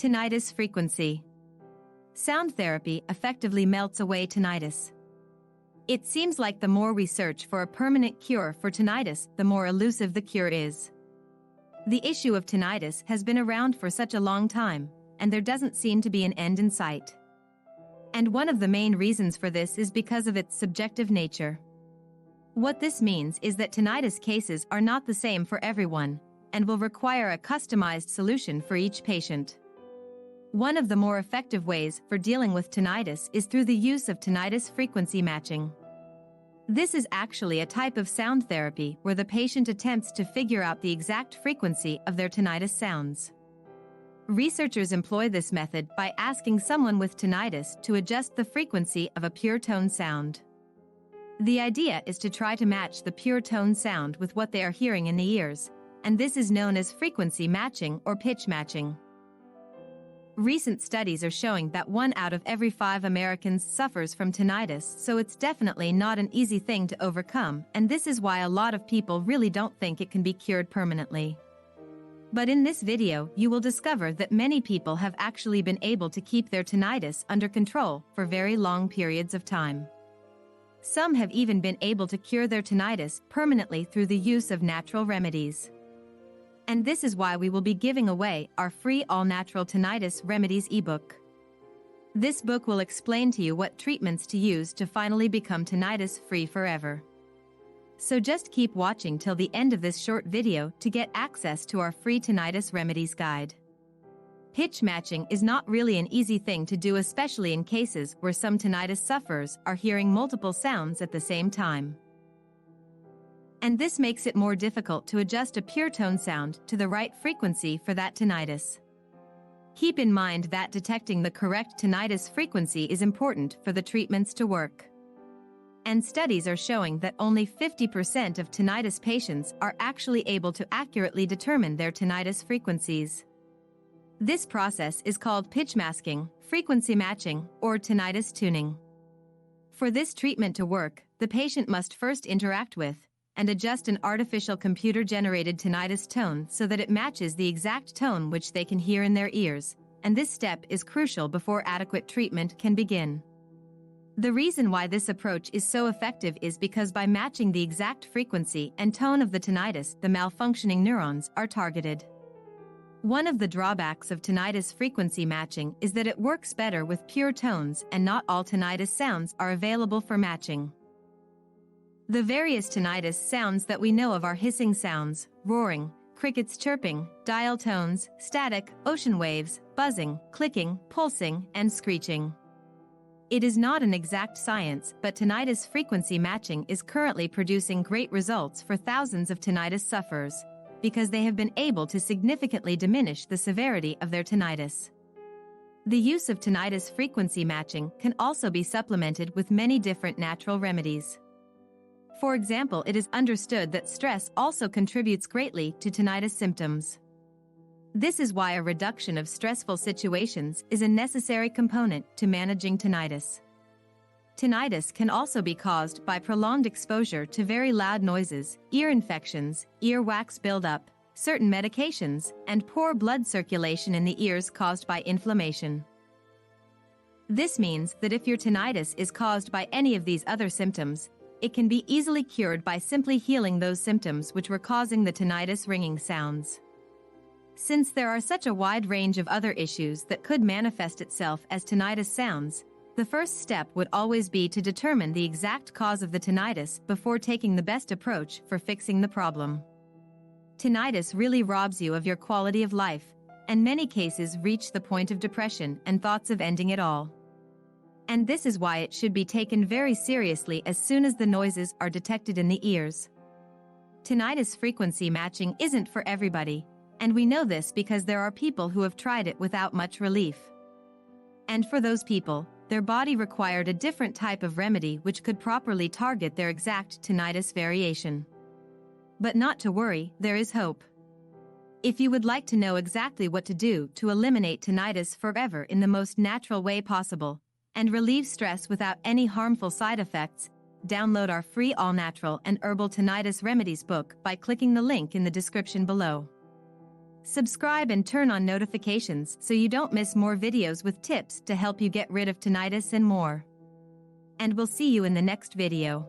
Tinnitus frequency. Sound therapy effectively melts away tinnitus. It seems like the more we search for a permanent cure for tinnitus, the more elusive the cure is. The issue of tinnitus has been around for such a long time, and there doesn't seem to be an end in sight. And one of the main reasons for this is because of its subjective nature. What this means is that tinnitus cases are not the same for everyone, and will require a customized solution for each patient. One of the more effective ways for dealing with tinnitus is through the use of tinnitus frequency matching. This is actually a type of sound therapy where the patient attempts to figure out the exact frequency of their tinnitus sounds. Researchers employ this method by asking someone with tinnitus to adjust the frequency of a pure tone sound. The idea is to try to match the pure tone sound with what they are hearing in the ears, and this is known as frequency matching or pitch matching. Recent studies are showing that 1 out of every 5 Americans suffers from tinnitus, so it's definitely not an easy thing to overcome, and this is why a lot of people really don't think it can be cured permanently. But in this video, you will discover that many people have actually been able to keep their tinnitus under control for very long periods of time. Some have even been able to cure their tinnitus permanently through the use of natural remedies. And this is why we will be giving away our free all-natural tinnitus remedies ebook. This book will explain to you what treatments to use to finally become tinnitus-free forever. So just keep watching till the end of this short video to get access to our free tinnitus remedies guide. Pitch matching is not really an easy thing to do, especially in cases where some tinnitus sufferers are hearing multiple sounds at the same time. And this makes it more difficult to adjust a pure tone sound to the right frequency for that tinnitus. Keep in mind that detecting the correct tinnitus frequency is important for the treatments to work. And studies are showing that only 50% of tinnitus patients are actually able to accurately determine their tinnitus frequencies. This process is called pitch masking, frequency matching, or tinnitus tuning. For this treatment to work, the patient must first interact with and adjust an artificial computer-generated tinnitus tone so that it matches the exact tone which they can hear in their ears, and this step is crucial before adequate treatment can begin. The reason why this approach is so effective is because by matching the exact frequency and tone of the tinnitus, the malfunctioning neurons are targeted. One of the drawbacks of tinnitus frequency matching is that it works better with pure tones, and not all tinnitus sounds are available for matching. The various tinnitus sounds that we know of are hissing sounds, roaring, crickets chirping, dial tones, static, ocean waves, buzzing, clicking, pulsing, and screeching. It is not an exact science, but tinnitus frequency matching is currently producing great results for thousands of tinnitus sufferers, because they have been able to significantly diminish the severity of their tinnitus. The use of tinnitus frequency matching can also be supplemented with many different natural remedies. For example, it is understood that stress also contributes greatly to tinnitus symptoms. This is why a reduction of stressful situations is a necessary component to managing tinnitus. Tinnitus can also be caused by prolonged exposure to very loud noises, ear infections, earwax buildup, certain medications, and poor blood circulation in the ears caused by inflammation. This means that if your tinnitus is caused by any of these other symptoms, it can be easily cured by simply healing those symptoms which were causing the tinnitus ringing sounds. Since there are such a wide range of other issues that could manifest itself as tinnitus sounds, the first step would always be to determine the exact cause of the tinnitus before taking the best approach for fixing the problem. Tinnitus really robs you of your quality of life, and many cases reach the point of depression and thoughts of ending it all. And this is why it should be taken very seriously as soon as the noises are detected in the ears. Tinnitus frequency matching isn't for everybody, and we know this because there are people who have tried it without much relief. And for those people, their body required a different type of remedy which could properly target their exact tinnitus variation. But not to worry, there is hope. If you would like to know exactly what to do to eliminate tinnitus forever in the most natural way possible, and relieve stress without any harmful side effects, download our free all-natural and herbal tinnitus remedies book by clicking the link in the description below. Subscribe and turn on notifications so you don't miss more videos with tips to help you get rid of tinnitus and more. And we'll see you in the next video.